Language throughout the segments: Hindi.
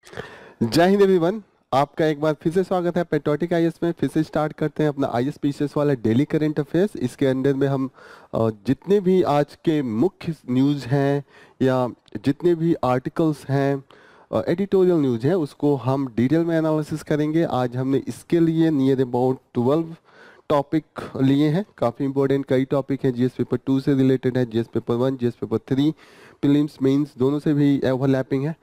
जय हिंद एवरीवन। आपका एक बार फिर से स्वागत है पेट्रोटिक आईएएस में। फिर से स्टार्ट करते हैं अपना आईएएस पीसीएस वाला डेली करंट अफेयर्स। इसके अंदर में हम जितने भी आज के मुख्य न्यूज़ हैं या जितने भी आर्टिकल्स हैं, एडिटोरियल न्यूज़ हैं, उसको हम डिटेल में एनालिसिस करेंगे। आज हमने इसके लिए नियर अबाउट 12 टॉपिक लिए हैं। काफ़ी इंपॉर्टेंट कई टॉपिक हैं। जीएस पेपर 2 से रिलेटेड है, GS paper 1, GS paper 3, prelims mains दोनों से भी ओवरलैपिंग है।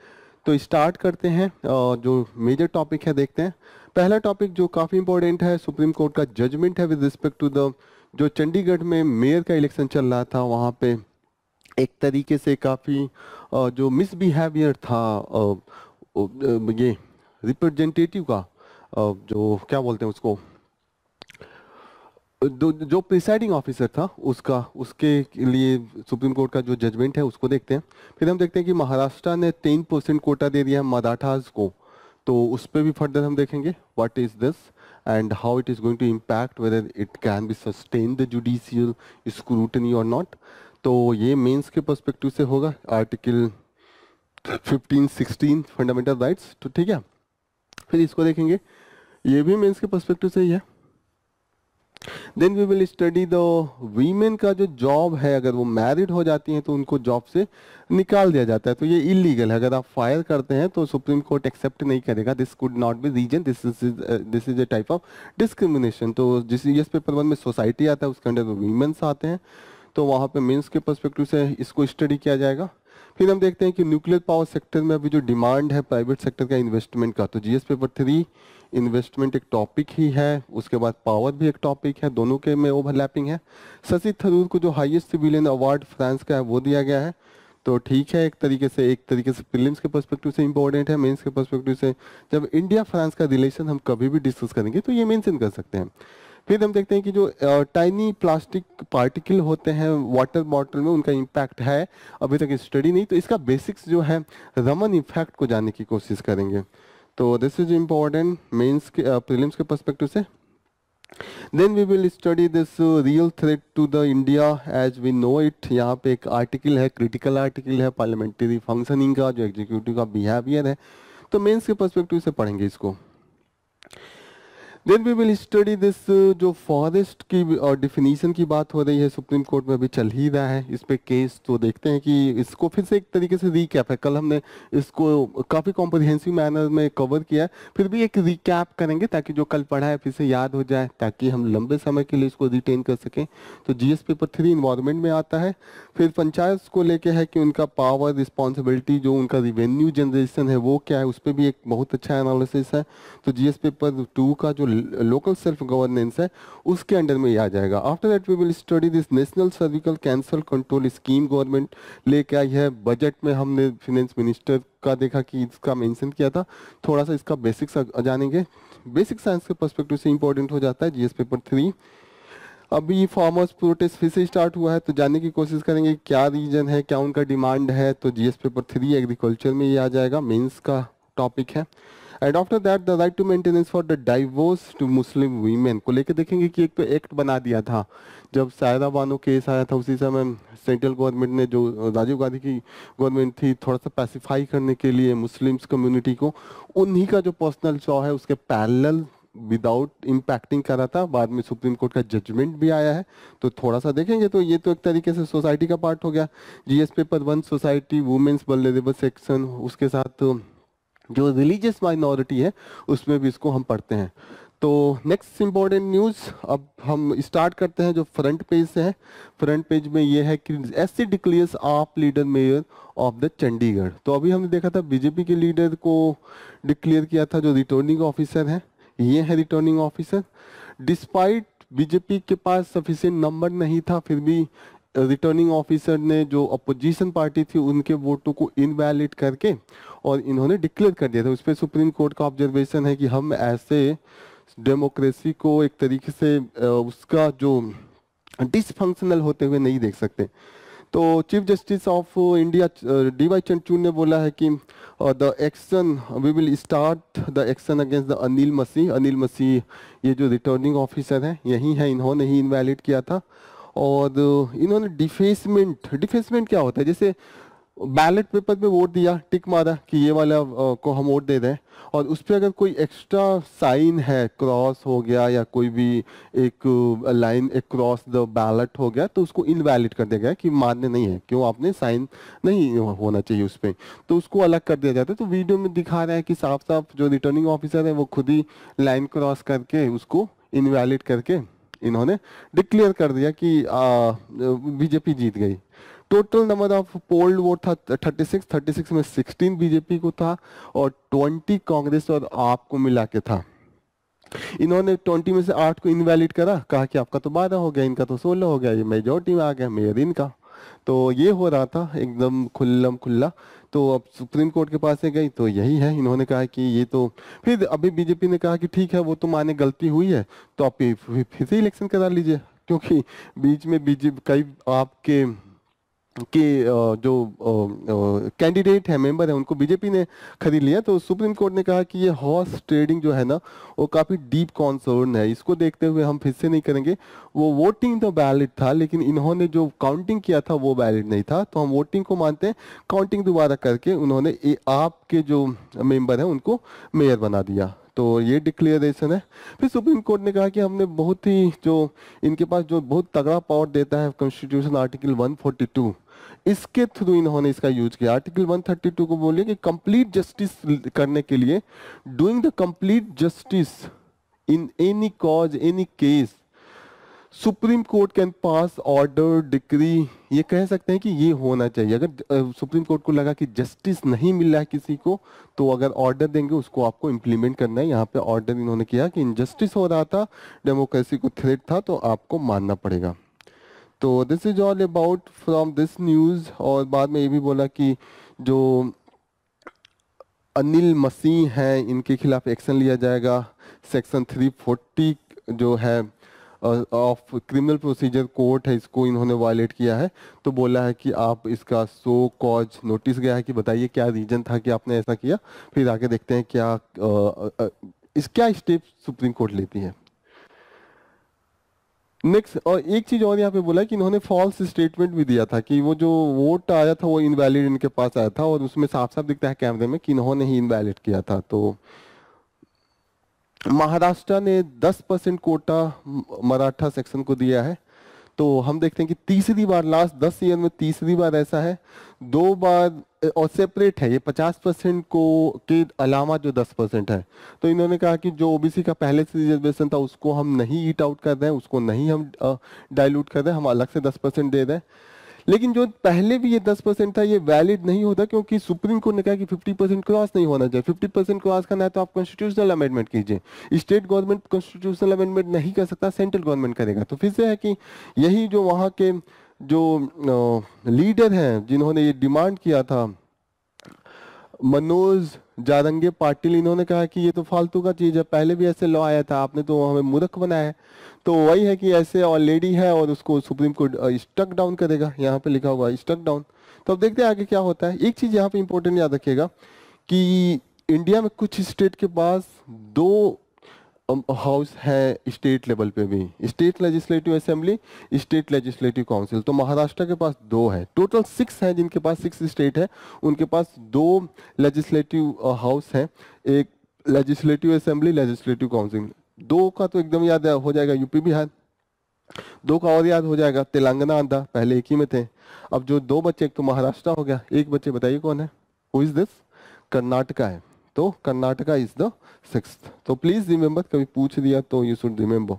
तो स्टार्ट करते हैं। जो मेजर टॉपिक है देखते हैं। पहला टॉपिक जो काफ़ी इंपॉर्टेंट है, सुप्रीम कोर्ट का जजमेंट है विद रिस्पेक्ट टू द जो चंडीगढ़ में मेयर का इलेक्शन चल रहा था, वहाँ पे एक तरीके से काफ़ी जो मिसबिहेवियर था ये रिप्रेजेंटेटिव का, जो क्या बोलते हैं उसको, जो प्रिसाइडिंग ऑफिसर था उसका, उसके लिए सुप्रीम कोर्ट का जो जजमेंट है उसको देखते हैं। फिर हम देखते हैं कि महाराष्ट्र ने 10% कोटा दे दिया है मराठास को, तो उस पर भी फर्दर हम देखेंगे what is this and how it is going to impact, whether it can be sustain the judicial scrutiny और नॉट। तो ये मेंस के पर्सपेक्टिव से होगा, आर्टिकल 15-16 फंडामेंटल राइट्स। तो ठीक है, फिर इसको देखेंगे, ये भी मेंस के पर्सपेक्टिव से ही है। Then we will study the women का जो जॉब है, अगर वो मैरिड हो जाती हैं तो उनको जॉब से निकाल दिया जाता है, तो ये इलीगल है। अगर आप फायर करते हैं तो सुप्रीम कोर्ट एक्सेप्ट नहीं करेगा। This could not be reason, this is a type of discrimination. तो जिस यस पेपर 1 में सोसाइटी आता है उसके अंदर वीमेन्स आते हैं, तो वहाँ पे मेंस के पर्सपेक्टिव से इसको स्टडी किया जाएगा। फिर हम देखते हैं कि न्यूक्लियर पावर सेक्टर में अभी जो डिमांड है प्राइवेट सेक्टर का इन्वेस्टमेंट का, तो जीएस पेपर 3 इन्वेस्टमेंट एक टॉपिक ही है, उसके बाद पावर भी एक टॉपिक है, दोनों के में ओवरलैपिंग है। शशि थरूर को जो हाईएस्ट सिविलियन अवार्ड फ्रांस का है वो दिया गया है, तो ठीक है, एक तरीके से प्रीलिम्स के पर्सपेक्टिव से इंपॉर्टेंट है। मेंस के पर्सपेक्टिव से जब इंडिया फ्रांस का रिलेशन हम कभी भी डिस्कस करेंगे तो ये मेंशन कर सकते हैं। फिर हम देखते हैं कि जो टाइनी प्लास्टिक पार्टिकल होते हैं वाटर बॉटल में, उनका इम्पैक्ट है, अभी तक स्टडी नहीं, तो इसका बेसिक्स जो है रमन इफेक्ट को जानने की कोशिश करेंगे। तो दिस इज इम्पोर्टेंट मेंस के प्रीलिम्स के पर्सपेक्टिव से। Then we will study this real threat to the India as we know it. यहाँ पे एक आर्टिकल है, क्रिटिकल आर्टिकल है, पार्लियामेंट्री फंक्शनिंग का, जो एग्जीक्यूटिव का बिहेवियर है, तो मेंस के पर्सपेक्टिव से पढ़ेंगे इसको। Then we will study this, जो फॉरेस्ट की डिफिनीशन की बात हो रही है, सुप्रीम कोर्ट में अभी चल ही रहा है इस पे केस, तो देखते हैं कि इसको फिर से एक तरीके से रीकैप है। कल हमने इसको काफ़ी कॉम्प्रिहेंसिव मैनर में कवर किया है, फिर भी एक रिकैप करेंगे ताकि जो कल पढ़ा है फिर से याद हो जाए, ताकि हम लंबे समय के लिए इसको रिटेन कर सकें। तो जीएस पेपर 3 इन्वायरमेंट में आता है। फिर पंचायत को लेके है कि उनका पावर रिस्पॉन्सिबिलिटी, जो उनका रिवेन्यू जनरेशन है वो क्या है, उस पर भी एक बहुत अच्छा एनालिसिस है। तो जीएस पेपर 2 का जो लोकल सेल्फ गवर्नेंस है उसके अंडर में ये आ जाएगा। After that we will study this national cervical cancer control scheme government लेके आई है। बजट में हमने फाइनेंस मिनिस्टर का देखा कि इसका मेंशन किया था, थोड़ा सा इसका बेसिक्स जानेंगे। बेसिक साइंस के पर्सपेक्टिव से इंपॉर्टेंट हो जाता है जीएस पेपर 3। अभी फार्मर्स प्रोटेस्ट फिर से स्टार्ट हुआ है, तो जानने की कोशिश करेंगे क्या रीजन है, क्या उनका डिमांड है। तो जीएस पेपर 3 एग्रीकल्चर में ये आ जाएगा, मेंस का टॉपिक है। And after that the right to maintenance for the divorce to Muslim women को लेकर देखेंगे कि एक तो एक्ट बना दिया था जब सायरा बानो केस आया था, उसी समय सेंट्रल गवर्नमेंट ने, जो राजीव गांधी की गवर्नमेंट थी, थोड़ा सा पैसिफाई करने के लिए मुस्लिम्स कम्युनिटी को, उन्हीं का जो पर्सनल लॉ है उसके पैरेलल विदाउट इम्पैक्टिंग कर रहा था। बाद में सुप्रीम कोर्ट का जजमेंट भी आया है, तो थोड़ा सा देखेंगे। तो ये तो एक तरीके से सोसाइटी का पार्ट हो गया। GS paper 1 society women's vulnerable section, उसके साथ जो रिलीजियस माइनॉरिटी है उसमें भी इसको हम पढ़ते हैं। तो नेक्स्ट इम्पॉर्टेंट न्यूज़ अब हम स्टार्ट करते हैं जो फ्रंट पेज से है। फ्रंट पेज में ये है कि एससी डिक्लेयर्स आप leader mayor of the Chandigarh. तो अभी हमने देखा था बीजेपी के लीडर को डिक्लेयर किया था, जो रिटर्निंग ऑफिसर है, ये है रिटर्निंग ऑफिसर। डिस्पाइट बीजेपी के पास सफिशिएंट नंबर नहीं था, फिर भी रिटर्निंग ऑफिसर ने जो अपोजिशन पार्टी थी उनके वोटों को इनवैलिड करके और इन्होंने डिक्लेयर कर दिया था। उस पर सुप्रीम कोर्ट का ऑब्जर्वेशन है कि हम ऐसे डेमोक्रेसी को एक तरीके से उसका जो डिसफंक्शनल होते हुए नहीं देख सकते। तो chief justice of India DY Chandrachud ने बोला है कि the action we will start the action against the Anil Masih. Anil Masih ये जो रिटर्निंग ऑफिसर हैं यही हैं, इन्होंने ही इनवैलिड किया था। और इन्होंने डिफेसमेंट क्या होता है, जैसे बैलेट पेपर पे वोट दिया, टिक मारा कि ये वाला को हम वोट दे दें, और उस पर अगर कोई एक्स्ट्रा साइन है, क्रॉस हो गया या कोई भी एक लाइन एक क्रॉस द बैलेट हो गया, तो उसको इनवैलिड कर दिया गया कि मान्य नहीं है, क्यों आपने साइन नहीं होना चाहिए उस पर, तो उसको अलग कर दिया जाता है। तो वीडियो में दिखा रहा है कि साफ साफ जो रिटर्निंग ऑफिसर है वो खुद ही लाइन क्रॉस करके उसको इनवैलिड करके इन्होंने डिक्लेयर कर दिया कि बीजेपी जीत गई। Total number of polled vote था 36 में 16 बीजेपी को था और 20 कांग्रेस और आप को मिला के था। इन्होंने 20 में से 8 को इनवैलिड करा, कहा कि आपका तो 12 हो गया, इनका तो 16 हो गया, ये मेजोरिटी में आ गया, मेयर इनका। तो ये हो रहा था एकदम खुल्लम खुल्ला। तो अब सुप्रीम कोर्ट के पास से गई तो यही है, इन्होंने कहा कि ये तो, फिर अभी बीजेपी ने कहा कि ठीक है वो तो माने गलती हुई है, तो आप फिर से इलेक्शन करा लीजिए, क्योंकि बीच में बीजेपी कई आपके जो कैंडिडेट है, मेंबर है, उनको बीजेपी ने खरीद लिया। तो सुप्रीम कोर्ट ने कहा कि ये हॉर्स ट्रेडिंग जो है ना, वो काफी डीप कॉन्सर्न है, इसको देखते हुए हम फिर से नहीं करेंगे। वो वोटिंग तो वैलिड था, लेकिन इन्होंने जो काउंटिंग किया था वो वैलिड नहीं था, तो हम वोटिंग को मानते हैं। काउंटिंग दोबारा करके उन्होंने आपके जो मेंबर है उनको मेयर बना दिया, तो ये डिक्लेरेशन है। फिर सुप्रीम कोर्ट ने कहा कि हमने बहुत ही जो इनके पास जो बहुत तगड़ा पावर देता है कॉन्स्टिट्यूशन आर्टिकल 142, इसके थ्रू इन्होंने इसका यूज किया। आर्टिकल 132 को बोलिए कि कंप्लीट जस्टिस करने के लिए, doing the complete justice in any cause any case, supreme court can pass order decree. ये कह सकते हैं कि ये होना चाहिए। अगर सुप्रीम कोर्ट को लगा कि जस्टिस नहीं मिल रहा है किसी को, तो अगर ऑर्डर देंगे उसको आपको इम्प्लीमेंट करना है। यहाँ पे ऑर्डर इन्होंने किया कि इनजस्टिस हो रहा था, डेमोक्रेसी को थ्रेट था, तो आपको मानना पड़ेगा। तो this is all about from this news. और बाद में ये भी बोला कि जो अनिल मसीह हैं इनके खिलाफ एक्शन लिया जाएगा। सेक्शन 340 जो है ऑफ क्रिमिनल प्रोसीजर कोर्ट है, इसको इन्होंने वायलेट किया है। तो बोला है कि आप इसका सो कॉज नोटिस गया है कि बताइए क्या रीजन था कि आपने ऐसा किया। फिर आगे देखते हैं क्या क्या स्टेप सुप्रीम कोर्ट लेती है। नेक्स्ट, और एक चीज और यहाँ पे बोला कि इन्होंने फॉल्स स्टेटमेंट भी दिया था कि वो जो वोट आया था वो इनवैलिड इनके पास आया था, और उसमें साफ साफ दिखता है कैमरे में कि इन्होंने ही इनवैलिड किया था। तो महाराष्ट्र ने 10% कोटा मराठा सेक्शन को दिया है। तो हम देखते हैं कि तीसरी बार, लास्ट 10 ईयर में तीसरी बार ऐसा है। 2 बार और सेपरेट है ये 50% को के अलावा जो 10% है। तो इन्होंने कहा कि जो ओबीसी का पहले से रिजर्वेशन था उसको हम नहीं ईट आउट कर रहे हैं, उसको नहीं हम डाइल्यूट कर रहे हैं, हम अलग से 10% दे रहे हैं। लेकिन जो पहले भी ये 10% था ये वैलिड नहीं होता, क्योंकि सुप्रीम कोर्ट ने कहा कि 50% क्रॉस नहीं होना चाहिए। 50% क्रॉस करना है तो आप कॉन्स्टिट्यूशनल अमेंडमेंट कीजिए। स्टेट गवर्नमेंट कॉन्स्टिट्यूशनल अमेंडमेंट नहीं कर सकता, सेंट्रल गवर्नमेंट करेगा। तो फिर से है कि यही जो वहाँ के जो लीडर हैं जिन्होंने ये डिमांड किया था, मनोज जारंगे पाटिल, इन्होंने कहा कि ये तो फालतू का चीज है, पहले भी ऐसे लॉ आया था, आपने तो हमें मूर्ख बनाया है। तो वही है कि ऐसे ऑलरेडी है और उसको सुप्रीम कोर्ट स्टक डाउन करेगा, यहाँ पे लिखा हुआ स्टक डाउन। तो अब देखते हैं आगे क्या होता है। एक चीज यहाँ पे इंपॉर्टेंट याद रखिएगा कि इंडिया में कुछ स्टेट के पास 2 हाउस है स्टेट लेवल पे भी, state legislative assembly, state legislative council. तो महाराष्ट्र के पास 2 है, टोटल 6 है जिनके पास, 6 स्टेट है उनके पास 2 लेजिस्लेटिव हाउस है, एक लेजिस्लेटिव असेंबली, लेजिस्लेटिव काउंसिल। 2 का तो एकदम याद हो जाएगा यूपी बिहार, 2 का और याद हो जाएगा तेलंगाना आंध्र, पहले एक ही में थे। अब जो 2 बच्चे, एक तो महाराष्ट्र हो गया, एक बच्चे बताइए कौन है, हु इज दिस, कर्नाटका है। तो कर्नाटका इज द 6th। तो प्लीज रिमेंबर, कभी पूछ दिया तो यू शुड रिमेंबर।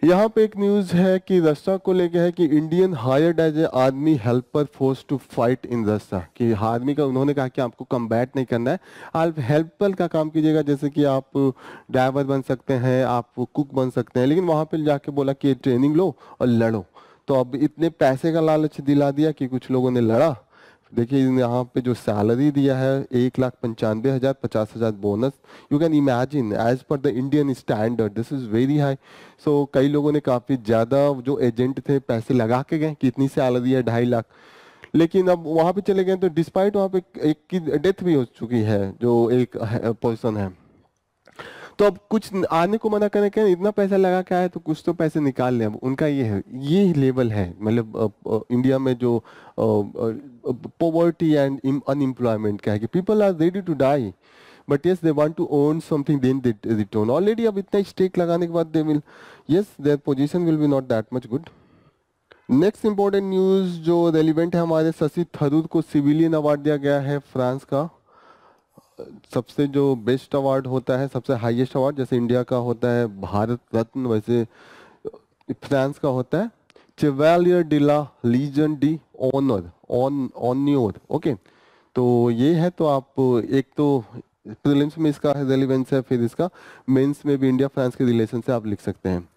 यहाँ पे एक न्यूज है कि रशिया को लेके है कि Indian hired as a army helper force to fight in Russia, कि आर्मी का उन्होंने कहा कि आपको कम्बैट नहीं करना है, आप हेल्पर का काम कीजिएगा, जैसे कि आप ड्राइवर बन सकते हैं, आप कुक बन सकते हैं। लेकिन वहां पे जाके बोला कि ट्रेनिंग लो और लड़ो। तो अब इतने पैसे का लालच दिला दिया कि कुछ लोगों ने लड़ा। देखिए यहाँ पे जो सैलरी दिया है 1,95,000, 50,000 bonus. You can imagine as per the Indian standard this is very high. So कई लोगों ने काफी ज्यादा, जो एजेंट थे, पैसे लगा के गए कि इतनी सैलरी है 2.5 लाख। लेकिन अब वहां पे चले गए तो डिस्पाइट वहां पे एक की डेथ भी हो चुकी है, जो एक पर्सन है। तो अब कुछ आने को मना करें, क्या इतना पैसा लगा के आए तो कुछ तो पैसे निकाल लें। अब उनका ये है, ये लेवल है, मतलब इंडिया में जो पॉवर्टी एंड अनएम्प्लॉयमेंट का है कि people are ready to die but yes they want to earn something then they return. Already अब इतना स्टेक लगाने के बाद they will, yes their position will be not that much good. Next important news जो रेलिवेंट है, हमारे शशि थरूर को सिविलियन अवार्ड दिया गया है फ्रांस का। सबसे जो बेस्ट अवार्ड होता है, सबसे हाईएस्ट अवार्ड, जैसे इंडिया का होता है भारत रत्न, वैसे फ्रांस का होता है चेवालियर डी ला लीजन डी ऑनर ऑनियोर। ओके, तो ये है। तो आप एक तो प्रीलिम्स में इसका रेलिवेंस है, फिर इसका मेंस में भी इंडिया फ्रांस के रिलेशन से आप लिख सकते हैं।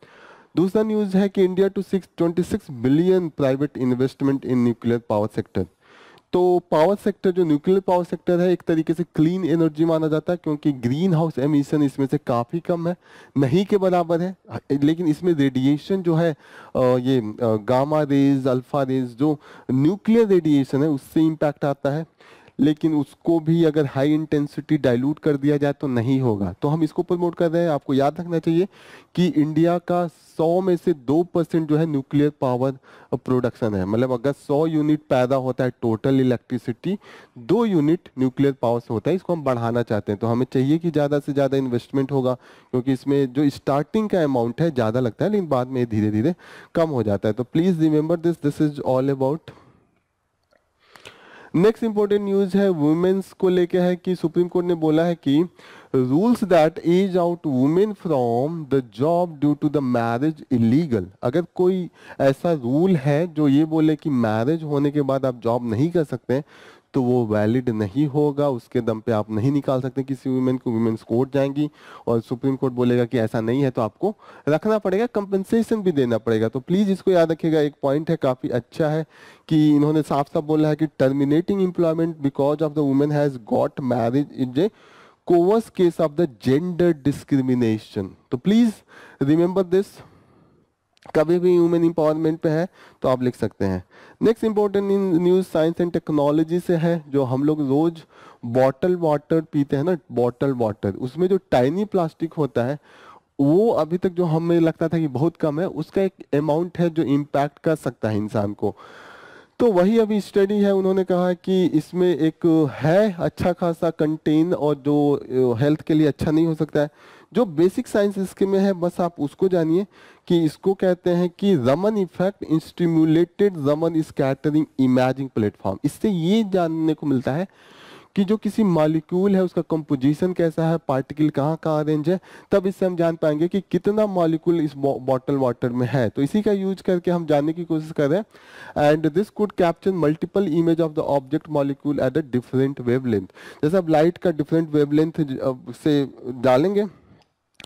दूसरा न्यूज़ है कि India to 26 billion private investment in nuclear power sector. तो पावर सेक्टर, जो न्यूक्लियर पावर सेक्टर है, एक तरीके से क्लीन एनर्जी माना जाता है क्योंकि ग्रीन हाउस एमिशन इसमें से काफ़ी कम है, नहीं के बराबर है। लेकिन इसमें रेडिएशन जो है ये गामा रेज, अल्फा रेज, जो न्यूक्लियर रेडिएशन है उससे इम्पैक्ट आता है। लेकिन उसको भी अगर हाई इंटेंसिटी डाइल्यूट कर दिया जाए तो नहीं होगा, तो हम इसको प्रमोट कर रहे हैं। आपको याद रखना चाहिए कि इंडिया का 100 में से 2% जो है न्यूक्लियर पावर प्रोडक्शन है। मतलब अगर 100 यूनिट पैदा होता है total electricity, 2 unit nuclear power से होता है। इसको हम बढ़ाना चाहते हैं, तो हमें चाहिए कि ज़्यादा से ज़्यादा इन्वेस्टमेंट होगा, क्योंकि इसमें जो स्टार्टिंग का अमाउंट है ज़्यादा लगता है लेकिन बाद में धीरे धीरे कम हो जाता है। तो please remember this, this is all about. Next important news है वुमेन्स को लेके है कि सुप्रीम कोर्ट ने बोला है कि rules that age out women from the job due to the marriage illegal. अगर कोई ऐसा रूल है जो ये बोले कि मैरिज होने के बाद आप जॉब नहीं कर सकते तो वो वैलिड नहीं होगा, उसके दम पे आप नहीं निकाल सकते किसी वुमेन को। वुमेन्स कोर्ट जाएंगी और सुप्रीम कोर्ट बोलेगा कि ऐसा नहीं है तो आपको रखना पड़ेगा, कंपनसेशन भी देना पड़ेगा। तो प्लीज़ इसको याद रखिएगा, एक पॉइंट है काफ़ी अच्छा है कि इन्होंने साफ साफ बोला है कि terminating employment because of the women has got marriage is a covers case of the gender discrimination. तो प्लीज़ रिमेंबर दिस, कभी भी ह्यूमन इंपावरमेंट पे है तो आप लिख सकते हैं। Next important news science and technology से है। जो हम लोग रोज बॉटल वाटर पीते हैं ना, बॉटल वाटर, उसमें जो टाइनी प्लास्टिक होता है वो अभी तक जो हमें लगता था कि बहुत कम है, उसका एक अमाउंट है जो इम्पैक्ट कर सकता है इंसान को। तो वही अभी स्टडी है, उन्होंने कहा कि इसमें एक है अच्छा खासा कंटेन और जो हेल्थ के लिए अच्छा नहीं हो सकता है। जो बेसिक साइंस इसके में है बस आप उसको जानिए कि इसको कहते हैं कि Raman effect stimulated Raman scattering imaging platform. इससे ये जानने को मिलता है कि जो किसी मॉलिक्यूल है उसका कंपोजिशन कैसा है, पार्टिकल कहाँ कहाँ अरेंज है, तब इससे हम जान पाएंगे कि कितना मॉलिक्यूल इस बॉटल वाटर में है। तो इसी का यूज करके हम जानने की कोशिश कर रहे हैं। And this could capture multiple image of the object molecule at a different wavelength. जैसे अब लाइट का डिफरेंट वेवलेंथ से डालेंगे,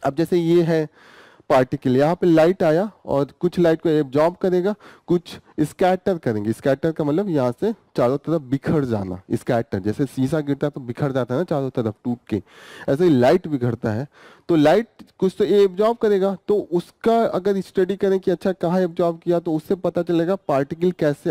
अब जैसे ये है पार्टिकल, यहाँ पे लाइट आया और कुछ लाइट को एब्जॉर्ब करेगा, कुछ स्कैटर करेंगे। स्कैटर का मतलब यहाँ से चारों तरफ बिखर जाना। स्कैटर जैसे शीशा गिरता है तो बिखर जाता है ना चारों तरफ टूट के, ऐसे ही लाइट बिखरता है। तो लाइट कुछ तो एब्जॉर्ब करेगा, तो उसका अगर स्टडी करें कि अच्छा कहाँ एब्जॉर्ब किया तो उससे पता चलेगा पार्टिकल कैसे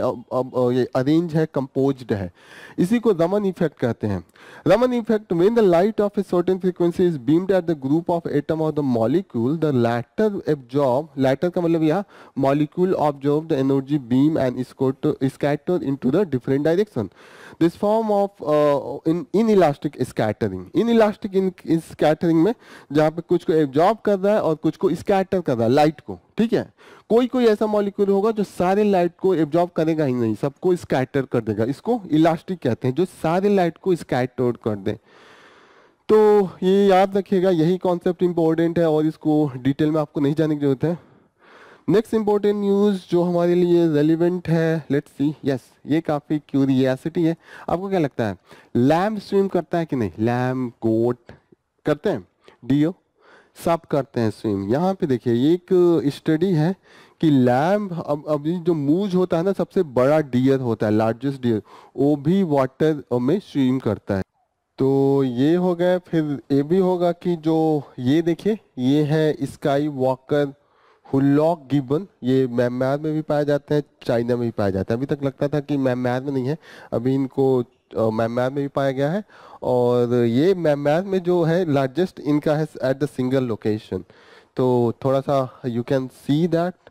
ये अरेंज है, कंपोज्ड है। इसी को रमन इफेक्ट कहते हैं। Raman effect, when the light of a certain frequency is beamed at the group of atom of the molecule, the latter absorb, latter का मतलब यहाँ molecule absorb the energy beam and scatter into the different direction. This form of inelastic scattering, inelastic in scattering में जहाँ पे कुछ को एब्जॉर्ब कर रहा है और कुछ को स्कैटर कर रहा है लाइट को, ठीक है। कोई कोई ऐसा मॉलिक्यूल होगा जो सारे लाइट को एब्जॉर्ब करेगा ही नहीं, सबको स्कैटर कर देगा। इसको इलास्टिक कहते हैं, जो सारे लाइट को स्कैटर कर दे। तो ये याद रखिएगा, यही कॉन्सेप्ट इंपॉर्टेंट है और इसको डिटेल में आपको नहीं जानने की जरूरत है। नेक्स्ट इंपॉर्टेंट न्यूज़ जो हमारे लिए रेलिवेंट है, लेट्स सी, यस ये काफ़ी क्यूरियसिटी है। आपको क्या लगता है लैम्ब स्विम करता है कि नहीं? लैम्ब, गोट करते हैं, डियो सब करते हैं स्विम। यहाँ पे देखिए ये एक स्टडी है कि लैम्ब, अब अभी जो मूज होता है ना, सबसे बड़ा डियर होता है, लार्जेस्ट डियर, वो भी वाटर में स्विम करता है। तो ये हो गया। फिर ये भी होगा कि जो ये देखिए ये है स्काई वॉकर हुलॉक गिबन, ये म्यांमार में भी पाया जाता है, चाइना में भी पाया जाता है। अभी तक लगता था कि म्यांमार में नहीं है, अभी इनको म्यांमार में भी पाया गया है, और ये म्यांमार में जो है लार्जेस्ट इनका है एट द सिंगल लोकेशन। तो थोड़ा सा you can see that.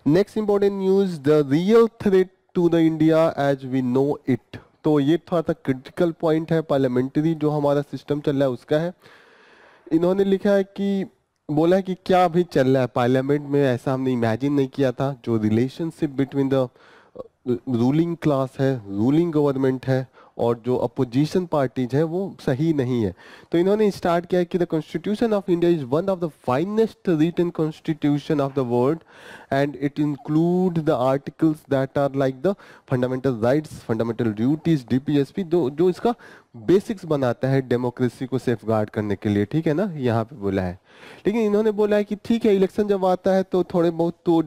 Next important news, the real threat to the India as we know it. तो ये थोड़ा सा क्रिटिकल पॉइंट है, पार्लियामेंट्री जो हमारा सिस्टम चल रहा है उसका है। इन्होंने लिखा है कि बोला है कि क्या अभी चल रहा है पार्लियामेंट में, ऐसा हमने इमेजिन नहीं किया था। जो relationship between the ruling class है, रूलिंग गवर्नमेंट है, और जो अपोजिशन पार्टीज है वो सही नहीं है। तो इन्होंने स्टार्ट किया है कि the constitution of India is one of the finest written constitution of the world and it include the articles that are like the fundamental rights, fundamental duties, DPSP, जो इसका बेसिक्स बनाता है डेमोक्रेसी को सेफगार्ड करने के लिए, ठीक है ना, यहाँ पे बोला है। लेकिन इन्होंने बोला है कि ठीक है, इलेक्शन जब आता है तो थोड़े बहुत तो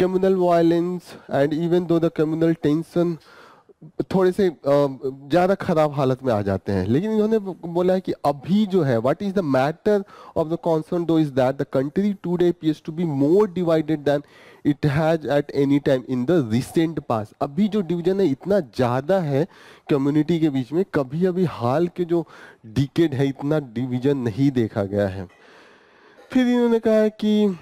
communal violence and even though the communal tension थोड़े से ज़्यादा खराब हालत में आ जाते हैं। लेकिन इन्होंने बोला है कि अभी जो है what is the matter of the concern though is that the country today appears to be more divided than it has at any time in the recent past. अभी जो डिवीजन है इतना ज़्यादा है कम्युनिटी के बीच में, कभी अभी हाल के जो डिकेड है इतना डिवीजन नहीं देखा गया है। फिर इन्होंने कहा है कि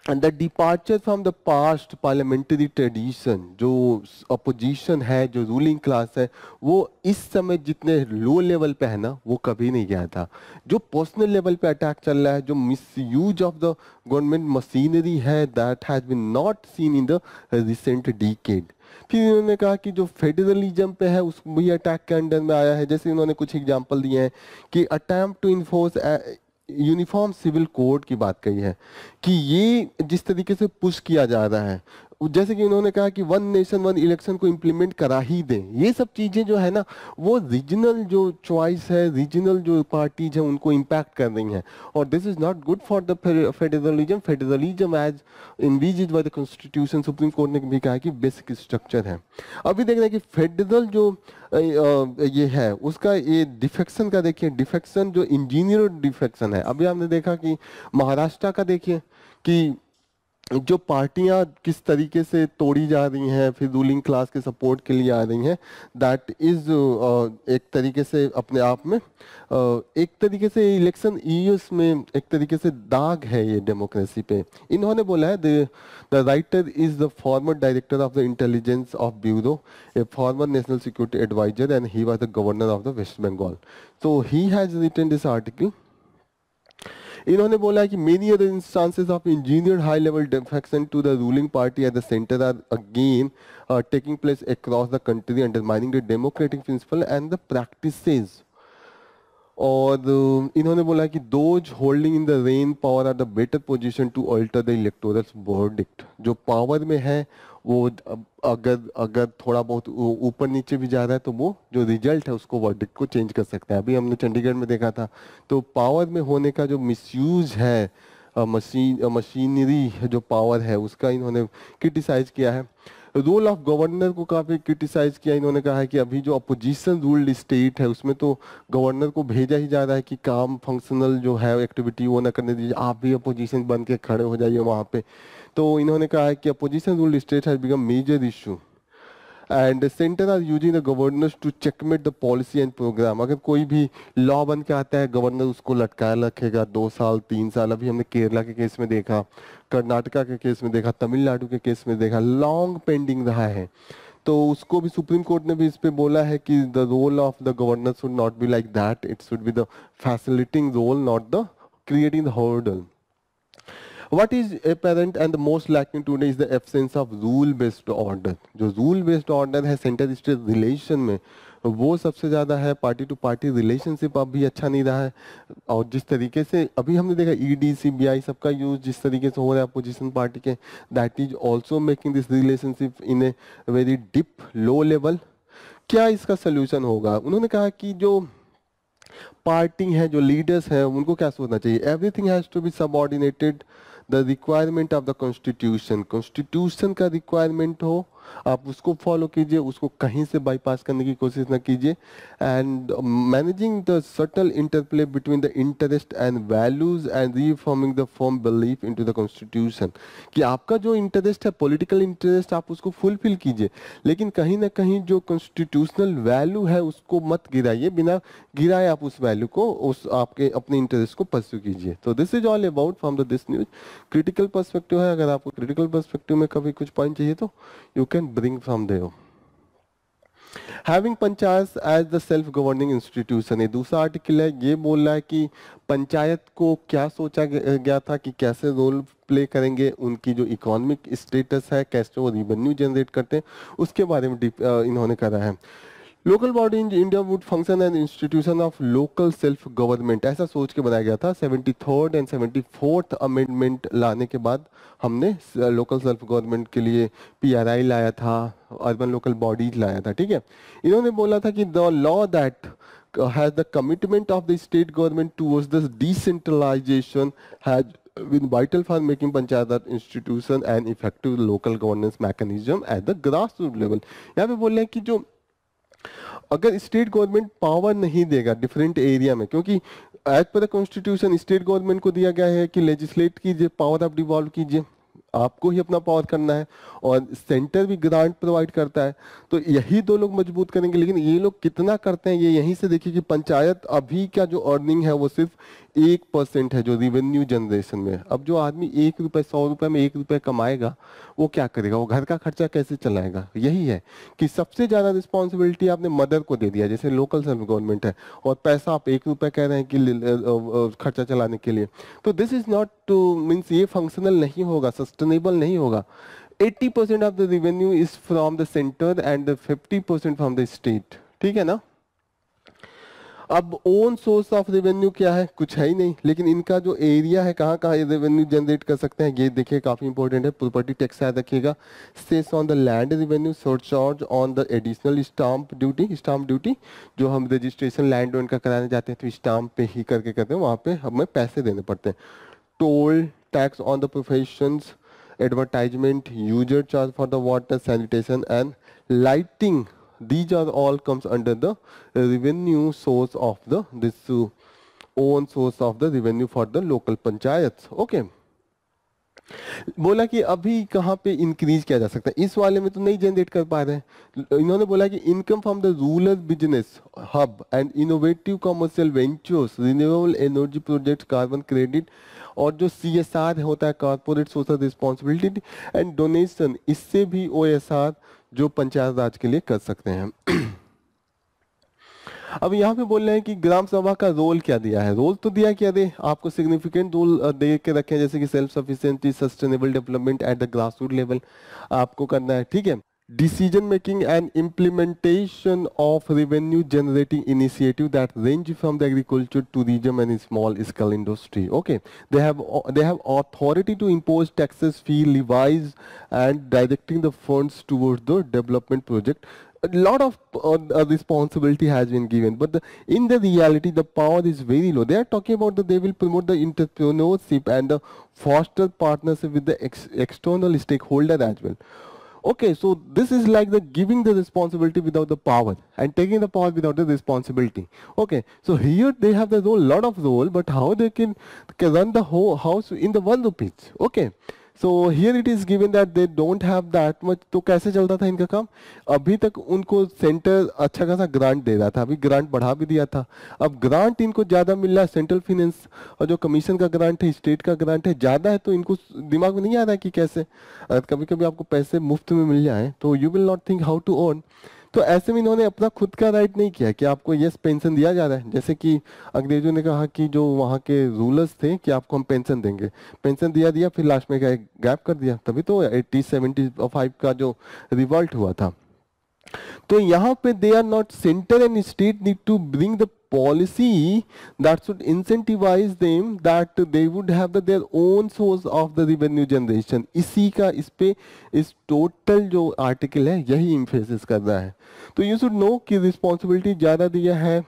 the departure from the past parliamentary tradition, जो अपोजिशन है, जो रूलिंग क्लास है, वो इस समय जितने लो लेवल पे है ना वो कभी नहीं गया था। जो पर्सनल लेवल पे अटैक चल रहा है, जो misuse of the government machinery है, that has been not seen in the recent decade. फिर इन्होंने कहा कि जो फेडरलिज्म पे है उस भी अटैक के अंडर में आया है। जैसे इन्होंने कुछ एग्जांपल दिए हैं कि attempt to enforce uniform civil code की बात कही है कि ये जिस तरीके से पुश किया जा रहा है, जैसे कि उन्होंने कहा कि वन नेशन वन इलेक्शन को इम्प्लीमेंट करा ही दें। ये सब चीज़ें जो है ना वो रीजनल जो चॉइस है, रीजनल जो पार्टीज हैं उनको इम्पैक्ट कर रही हैं, और this is not good for the federalism. Federalism as envisaged by the constitution, supreme court ने भी कहा कि बेसिक स्ट्रक्चर है। अभी देख रहे हैं कि फेडरल जो ये है उसका ये डिफेक्शन का देखिए, डिफेक्शन जो इंजीनियर डिफेक्शन है। अभी हमने देखा कि महाराष्ट्र का देखिए कि जो पार्टियां किस तरीके से तोड़ी जा रही हैं, फिर रूलिंग क्लास के सपोर्ट के लिए आ रही हैं, दैट इज एक तरीके से अपने आप में एक तरीके से इलेक्शन ईयर्स में एक तरीके से दाग है ये डेमोक्रेसी पे। इन्होंने बोला है the writer is the former director of the intelligence of bureau, a former national security adviser and he was the governor of the West Bengal. तो he has written this article. इन्होंने बोला है कि many other instances of engineered high level defection to the ruling party at the centre are again taking place across the country undermining the democratic principle and the practices. और इन्होंने बोला कि those holding in the reign power are the better position to alter the electoral verdict. जो पावर में है वो अगर थोड़ा बहुत ऊपर नीचे भी जा रहा है तो वो जो रिजल्ट है उसको वर्डिक्ट को चेंज कर सकता है। अभी हमने चंडीगढ़ में देखा था। तो पावर में होने का जो मिसयूज है, मशीनरी जो पावर है उसका इन्होंने क्रिटिसाइज किया है। रोल ऑफ गवर्नर को काफ़ी क्रिटिसाइज किया। इन्होंने कहा है कि अभी जो अपोजिशन रूल्ड स्टेट है उसमें तो गवर्नर को भेजा ही जा रहा है कि काम फंक्शनल जो है एक्टिविटी वो ना करने दीजिए, आप भी अपोजिशन बन के खड़े हो जाइए वहाँ पे। तो इन्होंने कहा है कि opposition ruled state has become major issue and centre are using the governors to checkmate the policy and program. अगर कोई भी लॉ बन के आता है गवर्नर उसको लटकाए रखेगा 2 साल 3 साल। अभी हमने केरला के केस में देखा, कर्नाटका के केस में देखा, तमिलनाडु के केस में देखा, लॉन्ग पेंडिंग रहा है। तो उसको भी सुप्रीम कोर्ट ने भी इस पे बोला है कि the role of the governor should not be like that, it should be the facilitating role not the creating the hurdle. What is apparent and the most lacking today is the absence of rule-based order. जो rule-based order है सेंटर स्टेट रिलेशन में वो सबसे ज़्यादा है। पार्टी टू पार्टी रिलेशनशिप अब भी अच्छा नहीं रहा है। और जिस तरीके से अभी हमने देखा ईडी सीबीआई सबका यूज जिस तरीके से हो रहा है अपोजिशन पार्टी के, that is also making this relationship in a very deep low level. क्या इसका सोल्यूशन होगा? उन्होंने कहा कि जो पार्टी है, जो लीडर्स हैं, उनको क्या सोचना चाहिए, everything has to be subordinated the requirement of the constitution. Constitution का रिक्वायरमेंट हो आप उसको फॉलो कीजिए, उसको कहीं से बाईपास करने की कोशिश ना कीजिए। And managing the subtle interplay between the interest and values and reforming the firm belief into the constitution, कि आपका जो इंटरेस्ट है, पॉलिटिकल इंटरेस्ट, आप उसको फुलफिल कीजिए, लेकिन कहीं ना कहीं जो कॉन्स्टिट्यूशनल वैल्यू है उसको मत गिराइए, बिना गिराए आप उस वैल्यू को, उस आपके अपने इंटरेस्ट को परस्यू कीजिए। तो this is all about from the this news. Critical perspective है, अगर आपको क्रिटिकल पर्सपेक्टिव में कभी कुछ पॉइंट चाहिए तो you can bring from there. Having panchayat as the self governing institution, ये दूसरा आर्टिकल है, ये बोल रहा है कि पंचायत को क्या सोचा गया था कि कैसे रोल प्ले करेंगे, उनकी जो इकोनॉमिक स्टेटस है, कैसे वो रिवेन्यू जनरेट करते हैं, उसके बारे में इन्होंने करा है। Local body in India would function and institution of local self government, ऐसा सोच के बनाया गया था। 73rd एंड 74th अमेंडमेंट लाने के बाद हमने लोकल सेल्फ गवर्नमेंट के लिए PRI लाया था, अर्बन लोकल बॉडीज लाया था, ठीक है। इन्होंने बोला था कि the law that has the commitment of the state government towards the decentralization has been vital for making panchayat institution and effective local governance mechanism at the grassroots level। यहाँ पे बोल रहे हैं कि जो अगर स्टेट गवर्नमेंट पावर नहीं देगा डिफरेंट एरिया में, क्योंकि as per the constitution state government को दिया गया है कि लेजिस्लेट कीजिए, पावर आप डिवॉल्व कीजिए, आपको ही अपना पावर करना है, और सेंटर भी ग्रांट प्रोवाइड करता है, तो यही दो लोग मजबूत करेंगे। लेकिन ये लोग कितना करते हैं, ये यहीं से देखिए कि पंचायत अभी का जो अर्निंग है वो सिर्फ 1% है जो रिवेन्यू जनरेशन में। अब जो आदमी 1 रुपये 100 रुपये में 1 रुपये कमाएगा वो क्या करेगा, वो घर का खर्चा कैसे चलाएगा। यही है कि सबसे ज़्यादा रिस्पॉन्सिबिलिटी आपने मदर को दे दिया, जैसे लोकल सेल्फ गवर्नमेंट है, और पैसा आप 1 रुपये कह रहे हैं कि खर्चा चलाने के लिए। तो this is not two means, ये फंक्शनल नहीं होगा, सस्टेनेबल नहीं होगा। 80% of the revenue is from the centre and 50% from the state, ठीक है ना। अब ओन सोर्स ऑफ रेवेन्यू क्या है, कुछ है ही नहीं, लेकिन इनका जो एरिया है, कहाँ कहाँ ये रेवेन्यू जनरेट कर सकते हैं, ये देखिए काफी इंपॉर्टेंट है। प्रॉपर्टी टैक्स याद रखिएगा, cess on the land revenue, surcharge on the additional stamp duty जो हम रजिस्ट्रेशन लैंड ओन का कराने जाते हैं तो स्टाम्प पे ही करके करते हैं, वहाँ पे हमें पैसे देने पड़ते हैं। Toll tax on the professions, advertisement, user charge for the water, sanitation and lighting, these are all comes under the revenue source of the own source of the revenue for the local panchayats। okay, बोला कि अभी कहाँ पे इंक्रीज किया जा सकता है, इस वाले में तो नहीं जनरेट कर पा रहे हैं। इन्होंने बोला कि income from the rural business hub and innovative commercial ventures, renewable energy project, carbon credit, और जो CSR होता है, corporate social responsibility and donation, इससे भी OSR जो पंचायत राज के लिए कर सकते हैं। अब यहाँ पे बोल रहे हैं कि ग्राम सभा का रोल क्या दिया है। रोल तो दिया क्या दे, आपको सिग्निफिकेंट रोल दे के रखे हैं, जैसे कि self sufficiency, sustainable development at the grassroot level आपको करना है, ठीक है। Decision making and implementation of revenue generating initiative that range from the agriculture, tourism and small scale industry। okay, they have authority to impose taxes, fee, levies and directing the funds towards the development project। A lot of responsibility has been given, but in the reality the power is very low। They are talking about that they will promote the entrepreneurship and foster partnership with the external stakeholder as well। okay, so this is like the giving the responsibility without the power and taking the power without the responsibility। okay, so here they have the role, lot of role, but how they can run the whole house in the 1 rupees। okay, so here it is given that they don't have that much। तो कैसे चलता था इनका काम, अभी तक उनको सेंटर अच्छा खासा ग्रांट दे रहा था, अभी ग्रांट बढ़ा भी दिया था, अब ग्रांट इनको ज़्यादा मिल रहा है, सेंट्रल फाइनेंस और जो कमीशन का ग्रांट है, स्टेट का ग्रांट है ज़्यादा है, तो इनको दिमाग में नहीं आ रहा है कि कैसे, कभी कभी आपको पैसे मुफ्त में मिल जाए तो you will not think how to earn. तो ऐसे में इन्होंने अपना खुद का राइट नहीं किया कि आपको यस पेंशन दिया जा रहा है, जैसे कि अंग्रेजों ने कहा कि जो वहाँ के रूलर्स थे कि आपको हम पेंशन देंगे, पेंशन दिया फिर लास्ट में गैप कर दिया, तभी तो 80-75 का जो रिवॉल्ट हुआ था। तो यहाँ पे they are not, centre and state need to bring the policy that should incentivize them that they would have their own source of the revenue generation। इसी का इस पे इस टोटल जो आर्टिकल है यही इम्फेसिस कर रहा है। तो यू शुड नो कि रिस्पॉन्सिबिलिटी ज़्यादा दिया है,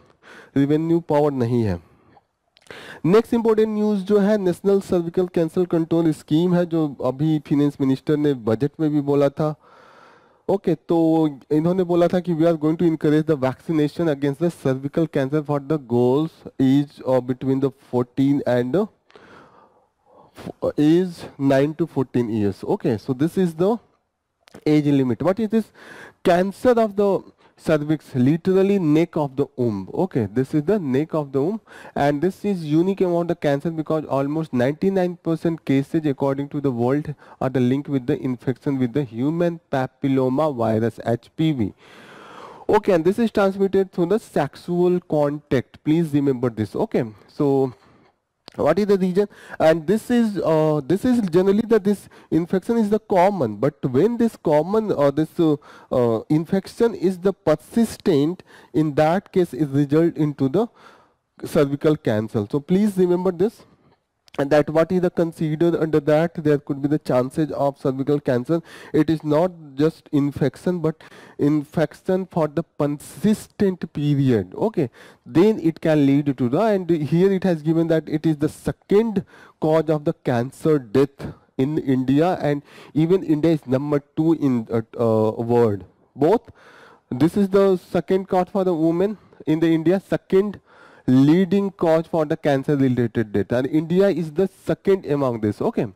रेवेन्यू पावर नहीं है। नेक्स्ट इंपॉर्टेंट न्यूज़ जो है national cervical cancer control scheme है, जो अभी फिनेंस मिनिस्टर ने बजट में भी बोला था। ओके तो इन्होंने बोला था कि we are going to encourage the vaccination against the cervical cancer for the girls age between the 14 and age 9 to 14 years. Okay, so this is the age limit. What is this? Cancer of the cervix, literally neck of the womb. Okay, this is the neck of the womb, and this is unique among the cancer because almost 99% cases according to the world are the link with the infection with the human papilloma virus, HPV. Okay, and this is transmitted through the sexual contact. Please remember this. Okay, so what is the reason? And this is generally that this infection is the common, but when this common this infection is the persistent, in that case it result into the cervical cancer. So please remember this, and that what is the considered under that there could be the chances of cervical cancer. It is not just infection but infection for the persistent period. Okay, then it can lead to the, and here it has given that it is the second cause of the cancer death in India, and even India is number 2 in world. Both, this is the second cause for the women in the India, second leading cause for the cancer related death, and India is the second among this. Okay,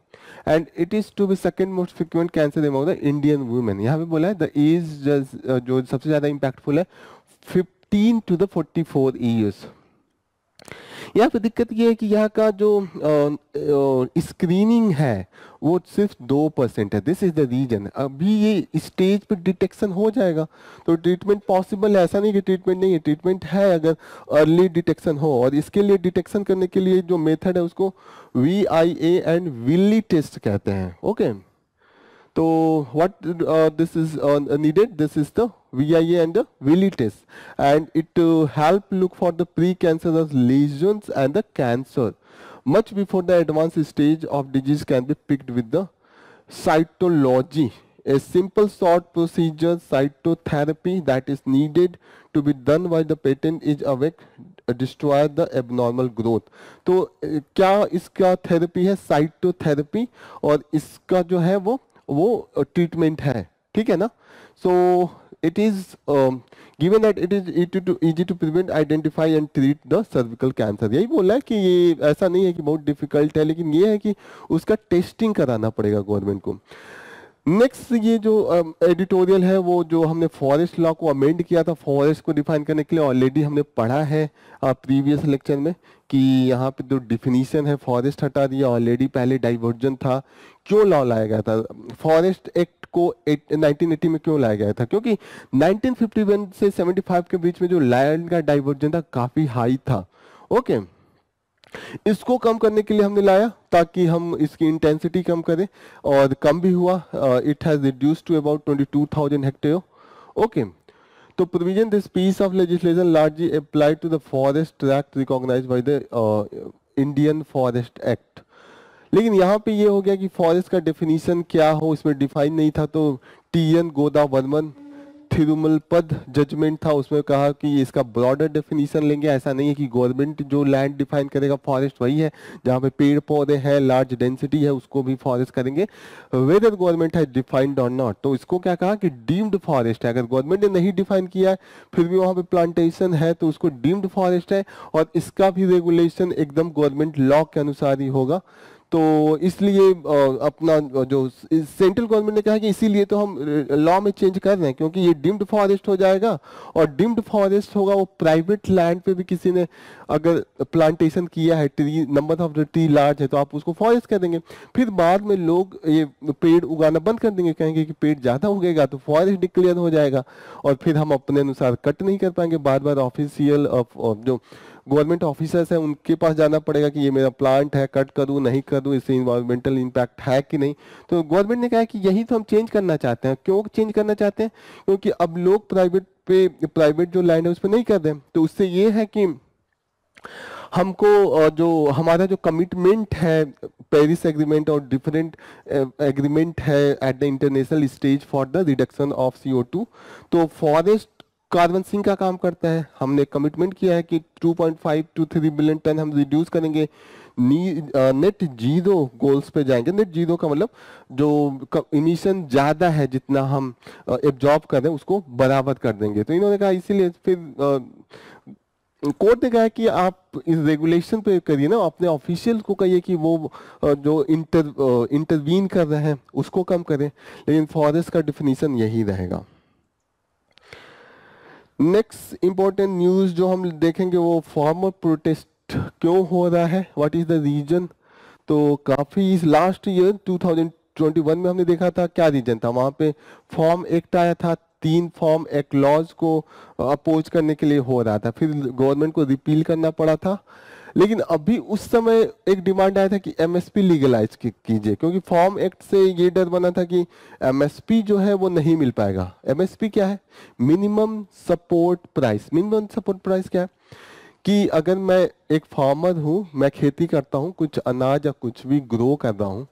and it is to be second most frequent cancer among the Indian women. यहाँ पे बोला है the age जो सबसे ज़्यादा impactful है 15 to the 44 years. यहाँ पे दिक्कत ये है कि यहाँ का जो स्क्रीनिंग है वो सिर्फ 2% है. This is the reason. अभी ये स्टेज पे डिटेक्शन हो जाएगा तो ट्रीटमेंट पॉसिबल है. ऐसा नहीं कि ट्रीटमेंट नहीं है, ट्रीटमेंट है अगर अर्ली डिटेक्शन हो. और इसके लिए डिटेक्शन करने के लिए जो मेथड है उसको VIA एंड विली टेस्ट कहते हैं. Okay, so what this is needed, this is the VIA and the Willi test, and it help look for the precancerous lesions and the cancer much before the advanced stage of disease can be picked with the cytology. A simple short procedure, cytotherapy, that is needed to be done while the patient is awake, destroy the abnormal growth. तो क्या इसका थेरेपी है? साइटोथेरेपी. और इसका जो है वो ट्रीटमेंट है. ठीक है ना? So it is given that it is easy to prevent, identify and treat the cervical cancer. यही बोला है कि ये ऐसा नहीं है कि बहुत डिफिकल्ट है, लेकिन ये है कि उसका टेस्टिंग कराना पड़ेगा गवर्नमेंट को. नेक्स्ट ये जो एडिटोरियल है वो जो हमने फॉरेस्ट लॉ को अमेंड किया था फॉरेस्ट को डिफाइन करने के लिए, ऑलरेडी हमने पढ़ा है प्रीवियस लेक्चर में कि यहाँ पे जो डिफिनीशन है फॉरेस्ट हटा दिया. ऑलरेडी पहले डाइवर्जन था. क्यों लॉ लाया गया था? फॉरेस्ट एक्ट को 1980 में क्यों लाया गया था? क्योंकि 1951 से 75 के बीच में जो लैंड का डाइवर्जन था काफी हाई था. ओके, इसको कम करने के लिए हमने लाया ताकि हम इसकी इंटेंसिटी कम करें, और कम भी हुआ. It has reduced to about 22,000 hectare. Okay, तो provision this piece of legislation largely applied to the forest act recognised by the Indian forest act. लेकिन यहाँ पे ये हो गया कि फॉरेस्ट का डेफिनेशन क्या हो इसमें डिफाइन नहीं था. तो TN गोदावर्मन थिरुमल पद जजमेंट था, उसमें कहा कि इसका ब्रॉडर डेफिनेशन लेंगे. ऐसा नहीं है कि गवर्नमेंट जो लैंड डिफाइन करेगा फॉरेस्ट वही है. जहाँ पे पेड़ पौधे हैं, लार्ज डेंसिटी है, उसको भी फॉरेस्ट करेंगे वेदर गवर्नमेंट है डिफाइंड और नॉट. तो इसको क्या कहा कि डीम्ड फॉरेस्ट है. अगर गवर्नमेंट ने नहीं डिफाइन किया है फिर भी वहाँ पे प्लांटेशन है तो उसको डीम्ड फॉरेस्ट है, और इसका भी रेगुलेशन एकदम गवर्नमेंट लॉ के अनुसार ही होगा. तो इसलिए अपना जो सेंट्रल गवर्नमेंट ने कहा कि इसीलिए तो हम लॉ में चेंज कर रहे हैं, क्योंकि ये डिम्ड फॉरेस्ट हो जाएगा. और डिम्ड फॉरेस्ट होगा वो प्राइवेट लैंड पे भी किसी ने अगर प्लांटेशन किया है, tree number of the tree large है, तो आप उसको फॉरेस्ट कर देंगे. फिर बाद में लोग ये पेड़ उगाना बंद कर देंगे, कहेंगे कि पेड़ ज्यादा उगेगा तो फॉरेस्ट डिक्लेयर हो जाएगा, और फिर हम अपने अनुसार कट नहीं कर पाएंगे. बार बार ऑफिशियल जो गवर्नमेंट ऑफिसर्स हैं उनके पास जाना पड़ेगा कि ये मेरा प्लांट है, कट करूं नहीं करूं, इससे इन्वायरमेंटल इम्पैक्ट है कि नहीं. तो गवर्नमेंट ने कहा कि यही तो हम चेंज करना चाहते हैं. क्यों चेंज करना चाहते हैं? क्योंकि अब लोग प्राइवेट जो लैंड है उस पर नहीं कर रहे हैं. तो उससे ये है कि हमको जो हमारा जो कमिटमेंट है पेरिस एग्रीमेंट और डिफरेंट एग्रीमेंट है at the international stage for the reduction of CO2, तो फॉरेस्ट कार्बन सिंक का काम करता है। हमने कमिटमेंट किया है कि 2.5 to 3 बिलियन टन हम रिड्यूस करेंगे, नेट जीरो गोल्स पे जाएंगे। नेट जीरो का मतलब जो इमिशन ज्यादा है जितना हम एब्जॉर्ब कर रहे हैं उसको बराबर कर देंगे। तो इन्होंने कहा, इसीलिए फिर कोर्ट ने कहा है कि आप इस रेगुलेशन पे करिए ना, अपने ऑफिशियल को कहिए कि वो जो इंटरवीन कर रहे हैं उसको कम करें, लेकिन फॉरेस्ट का डिफिनीशन यही रहेगा। नेक्स्ट इंपॉर्टेंट न्यूज जो हम देखेंगे वो फार्मर प्रोटेस्ट क्यों हो रहा है, व्हाट इज द रीजन। तो काफी इस लास्ट ईयर 2021 में हमने देखा था क्या रीजन था, वहां पे फॉर्म एक्ट आया था, 3 फॉर्म एक्ट लॉज को अपोज करने के लिए हो रहा था, फिर गवर्नमेंट को रिपील करना पड़ा था। लेकिन अभी उस समय एक डिमांड आया था कि एमएसपी लीगलाइज कीजिए, क्योंकि फॉर्म एक्ट से ये डर बना था कि एमएसपी जो है वो नहीं मिल पाएगा। एमएसपी क्या है, minimum support price. Minimum support price क्या है कि अगर मैं एक फार्मर हूँ, मैं खेती करता हूँ, कुछ अनाज या कुछ भी ग्रो कर रहा हूँ,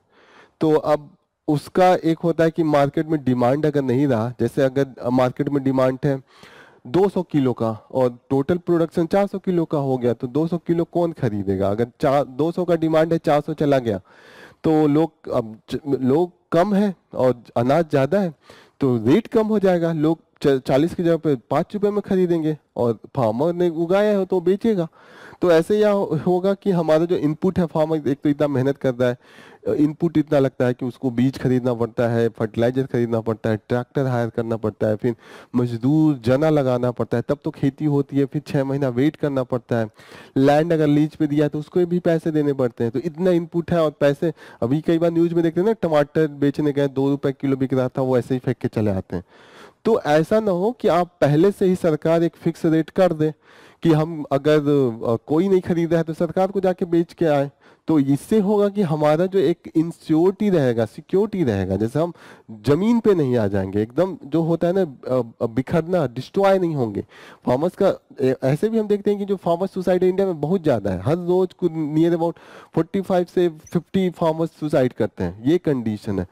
तो अब उसका एक होता है कि मार्केट में डिमांड अगर नहीं रहा, जैसे अगर मार्केट में डिमांड है 200 किलो का और टोटल प्रोडक्शन 400 किलो का हो गया, तो 200 किलो कौन खरीदेगा। अगर 200 का डिमांड है, 400 चला गया, तो लोग कम है और अनाज ज्यादा है, तो रेट कम हो जाएगा। लोग 40 की जगह पे 5 रुपए में खरीदेंगे और फार्मर ने उगाया है तो बेचेगा। तो ऐसे यह होगा कि हमारा जो इनपुट है, फार्मर एक तो इतना मेहनत कर रहा है, इनपुट इतना लगता है कि उसको बीज खरीदना पड़ता है, फर्टिलाइजर खरीदना पड़ता है, ट्रैक्टर हायर करना पड़ता है, फिर मजदूर जना लगाना पड़ता है, तब तो खेती होती है, फिर 6 महीना वेट करना पड़ता है। लैंड अगर लीज पे दिया तो उसको भी पैसे देने पड़ते हैं। तो इतना इनपुट है और पैसे, अभी कई बार न्यूज में देखते हैं ना, टमाटर बेचने गए 2 रुपए किलो बिक रहा था, वो ऐसे ही फेंक के चले आते हैं। तो ऐसा ना हो कि आप पहले से ही सरकार एक फिक्स रेट कर दे कि हम अगर कोई नहीं खरीदा है तो सरकार को जाके बेच के आए। तो इससे होगा कि हमारा जो एक इंश्योरिटी रहेगा, सिक्योरिटी रहेगा, जैसे हम जमीन पे नहीं आ जाएंगे, एकदम जो होता है ना बिखरना, डिस्ट्रॉय नहीं होंगे फार्मर्स का। ऐसे भी हम देखते हैं कि जो फार्मर्स सुसाइड इंडिया में बहुत ज्यादा है, हर रोज कुछ नियर अबाउट 45 से 50 फार्मर्स सुसाइड करते हैं, ये कंडीशन है।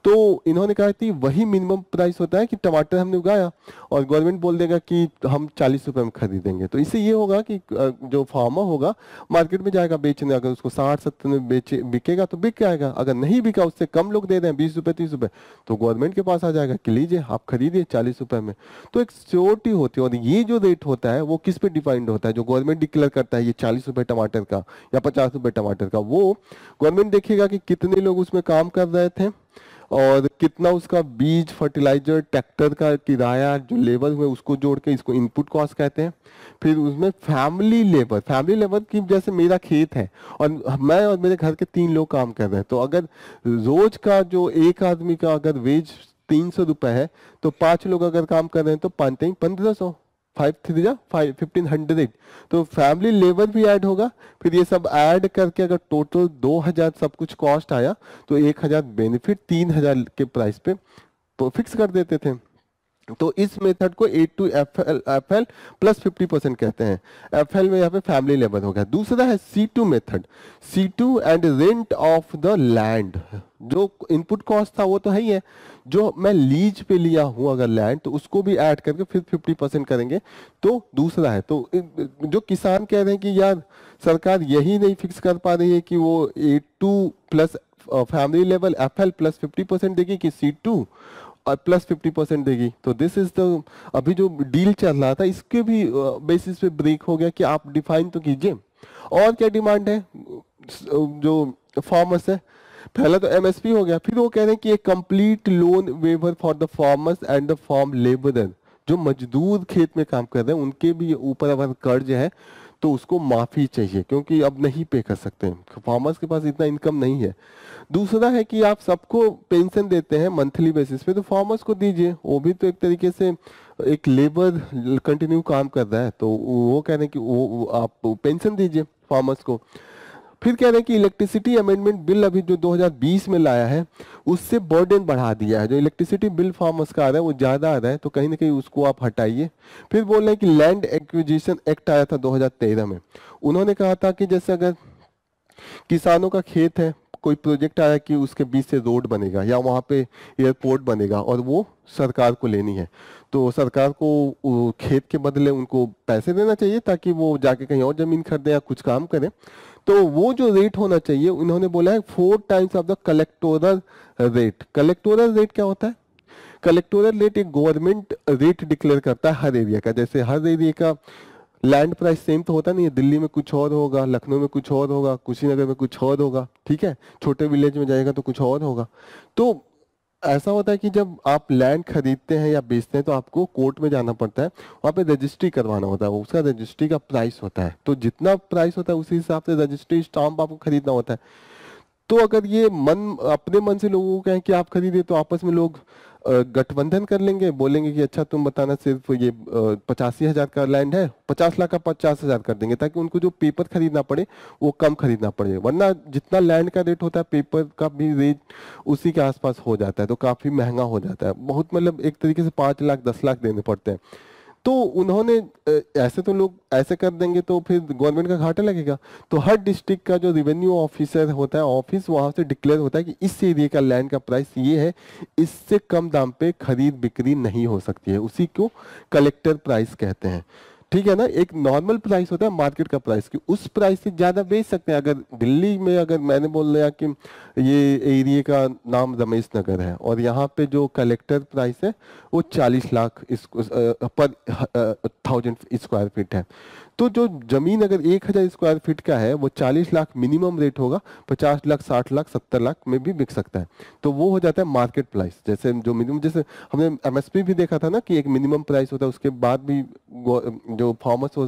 तो इन्होंने कहा कि वही मिनिमम प्राइस होता है कि टमाटर हमने उगाया और गवर्नमेंट बोल देगा कि हम 40 रुपए में खरीदेंगे। तो इससे ये होगा कि जो फार्मर होगा मार्केट में जाएगा बेचने, अगर उसको 60-70 में बिकेगा तो बिक जाएगा, अगर नहीं बिका, उससे कम लोग दे रहे हैं 20 रुपए 30 रुपए, तो गवर्नमेंट के पास आ जाएगा कि लीजिए आप खरीदिए 40 रुपए में। तो एक सिक्योरिटी होती है। और ये जो रेट होता है वो किस पे डिपेंड होता है, जो गवर्नमेंट डिक्लेयर करता है ये 40 रुपए टमाटर का या 50 रुपए टमाटर का, वो गवर्नमेंट देखेगा कि कितने लोग उसमें काम कर रहे थे और कितना उसका बीज, फर्टिलाइजर, ट्रैक्टर का किराया, जो लेबर हुए उसको जोड़ के, इसको इनपुट कॉस्ट कहते हैं। फिर उसमें फैमिली लेबर की, जैसे मेरा खेत है और मैं और मेरे घर के 3 लोग काम कर रहे हैं, तो अगर रोज का जो एक आदमी का अगर वेज 300 रुपए है, तो 5 लोग अगर काम कर रहे हैं तो 1500, 1500, तो फैमिली लेबर भी ऐड होगा। फिर ये सब ऐड करके अगर टोटल 2000 सब कुछ कॉस्ट आया, तो 1000 बेनिफिट 3000 के प्राइस पे तो फिक्स कर देते थे। तो इस मेथड को A2FL प्लस 50% कहते हैं। FL में यहाँ पे फैमिली लेबर हो गया। दूसरा है C2 method, C2 and rent of the land. जो इनपुट कॉस्ट था वो तो है ही है, जो मैं लीज पे लिया हूं अगर लैंड, तो उसको भी ऐड करके फिर 50% करेंगे, तो दूसरा है। तो जो किसान कह रहे हैं कि यार सरकार यही नहीं फिक्स कर पा रही है कि वो A2 plus family level FL plus 50% देगी कि C2 और प्लस 50% देगी, तो दिस इज द, अभी जो डील चल रहा था इसके भी बेसिस पे ब्रेक हो गया कि आप डिफाइन तो कीजिए। और क्या डिमांड है जो फार्मर्स है, पहला तो एमएसपी हो गया, फिर वो कह रहे हैं कि एक complete loan waiver for the farmers and the farm labourer. जो मजदूर खेत में काम कर रहे हैं उनके भी ऊपर अगर कर्ज है तो उसको माफी चाहिए, क्योंकि अब नहीं पे कर सकते, फार्मर्स के पास इतना इनकम नहीं है। दूसरा है कि आप सबको पेंशन देते हैं मंथली बेसिस पे, तो फार्मर्स को दीजिए, वो भी तो एक तरीके से एक लेबर कंटिन्यू काम कर रहा है, तो वो कह रहे हैं कि वो आप पेंशन दीजिए फार्मर्स को। फिर कह रहे हैं कि इलेक्ट्रिसिटी अमेंडमेंट बिल अभी जो 2020 में लाया है उससे बर्डन बढ़ा दिया है, जो इलेक्ट्रिसिटी बिल फार्मर्स का आ रहा है वो ज्यादा आ रहा है, तो कहीं ना कहीं उसको आप हटाइए। फिर बोल रहे हैं कि लैंड एक्विजिशन एक्ट आया था 2013 में, उन्होंने कहा था कि जैसे अगर किसानों का खेत है, कोई प्रोजेक्ट आया कि उसके बीच से रोड बनेगा या वहाँ पे एयरपोर्ट बनेगा और वो सरकार को लेनी है, तो सरकार को खेत के बदले उनको पैसे देना चाहिए ताकि वो जाके कहीं और जमीन खरीदे या कुछ काम करें। तो वो जो रेट होना चाहिए उन्होंने बोला है 4 times of the collectoral rate. Collectoral rate क्या होता है? कलेक्टोरल रेट एक गवर्नमेंट रेट डिक्लेयर करता है हर एरिया का। जैसे हर एरिया का लैंड प्राइस सेम तो होता नहीं है, दिल्ली में कुछ और होगा, लखनऊ में कुछ और होगा, कुशीनगर में कुछ और होगा, ठीक है, छोटे विलेज में जाएगा तो कुछ और होगा। तो ऐसा होता है कि जब आप लैंड खरीदते हैं या बेचते हैं तो आपको कोर्ट में जाना पड़ता है, वहाँ पे रजिस्ट्री करवाना होता है, उसका रजिस्ट्री का प्राइस होता है, तो जितना प्राइस होता है उसी हिसाब से रजिस्ट्री स्टाम्प आपको खरीदना होता है। तो अगर ये मन अपने मन से लोगों को कहें कि आप खरीदे तो आपस में लोग गठबंधन कर लेंगे, बोलेंगे कि अच्छा तुम बताना सिर्फ ये 85,000 का लैंड है, 50 लाख का 50,000 कर देंगे, ताकि उनको जो पेपर खरीदना पड़े वो कम खरीदना पड़े। वरना जितना लैंड का रेट होता है पेपर का भी रेट उसी के आसपास हो जाता है, तो काफी महंगा हो जाता है बहुत, मतलब एक तरीके से 5 लाख 10 लाख देने पड़ते हैं। तो उन्होंने ऐसे तो लोग ऐसे कर देंगे तो फिर गवर्नमेंट का घाटा लगेगा। तो हर डिस्ट्रिक्ट का जो रेवेन्यू ऑफिसर होता है, ऑफिस वहां से डिक्लेयर होता है कि इस एरिया का लैंड का प्राइस ये है, इससे कम दाम पे खरीद बिक्री नहीं हो सकती है, उसी को कलेक्टर प्राइस कहते हैं। ठीक है ना, एक नॉर्मल प्राइस होता है मार्केट का प्राइस, कि उस प्राइस से ज्यादा बेच सकते हैं। अगर दिल्ली में अगर मैंने बोल दिया कि ये एरिया का नाम रमेश नगर है और यहाँ पे जो कलेक्टर प्राइस है वो 40 लाख पर 1000 स्क्वायर फीट है, तो जो जमीन अगर 1000 स्क्वायर फीट का है वो 40 लाख मिनिमम रेट होगा, 50 लाख 60 लाख 70 लाख में भी बिक सकता है। तो वो हो जाता है मार्केट प्राइस। जैसे जो मिनिमम, जैसे हमने एमएसपी भी देखा था ना कि एक मिनिमम प्राइस होता है, उसके बाद भी जो फार्मर्स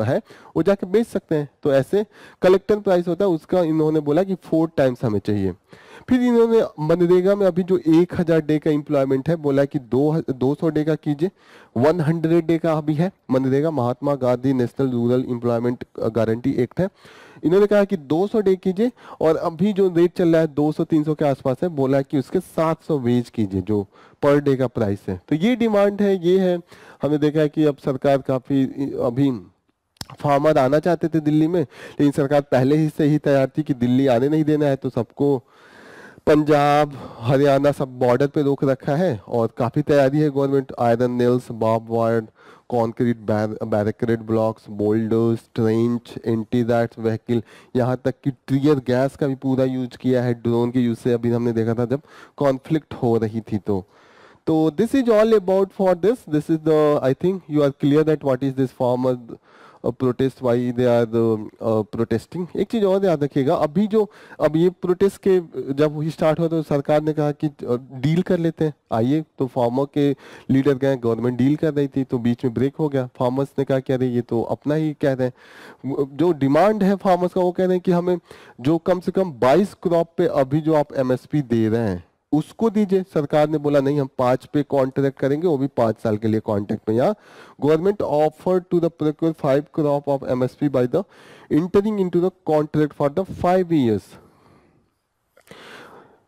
है वो जाके बेच सकते हैं। तो ऐसे कलेक्टर प्राइस होता है, उसका इन्होंने बोला कि 4 टाइम्स हमें चाहिए। फिर इन्होंने मनरेगा में अभी जो 1000 डे का एम्प्लॉयमेंट है बोला कि 200 डे का कीजिए, 100 डे का अभी है मनरेगा, Mahatma Gandhi national rural employment guarantee act है। इन्होंने कहा कि 200 डे कीजिए, और अभी जो रेट चल रहा है 200-300 के आसपास है, बोला कि उसके 700 वेज कीजिए जो पर डे का प्राइस है। तो ये डिमांड है, ये है। हमने देखा है कि अब सरकार काफी अभी फार्मर आना चाहते थे दिल्ली में, लेकिन सरकार पहले ही से ही तैयार थी कि दिल्ली आने नहीं देना है, तो सबको पंजाब हरियाणा सब बॉर्डर पे रोक रखा है। और काफी तैयारी है government, iron nails, barb wire, concrete barricade blocks, boulders, trench, anti that vehicle, यहाँ तक कि टीयर गैस का भी पूरा यूज किया है, ड्रोन के यूज से अभी हमने देखा था जब कॉन्फ्लिक्ट हो रही थी। तो this is all about for this is the, I think you are clear that what is this farmer protest, why they are protesting. एक चीज और याद रखिएगा, अभी जो अब ये प्रोटेस्ट के जब स्टार्ट हुआ तो सरकार ने कहा कि डील कर लेते हैं, आइए। तो फार्मर के लीडर गए, गवर्नमेंट डील कर रही थी, तो बीच में ब्रेक हो गया। फार्मर्स ने कहा कि अरे ये तो अपना ही कह रहे हैं, जो डिमांड है फार्मर्स का वो कह रहे हैं कि हमें जो कम से कम 22 क्रॉप पे अभी जो आप एमएसपी दे रहे हैं उसको दीजिए। सरकार ने बोला नहीं, हम 5 पे कॉन्ट्रैक्ट करेंगे, वो भी 5 साल के लिए कॉन्ट्रैक्ट में। या government offer to the procure 5 crop of MSP by the entering into the contract for the 5 years।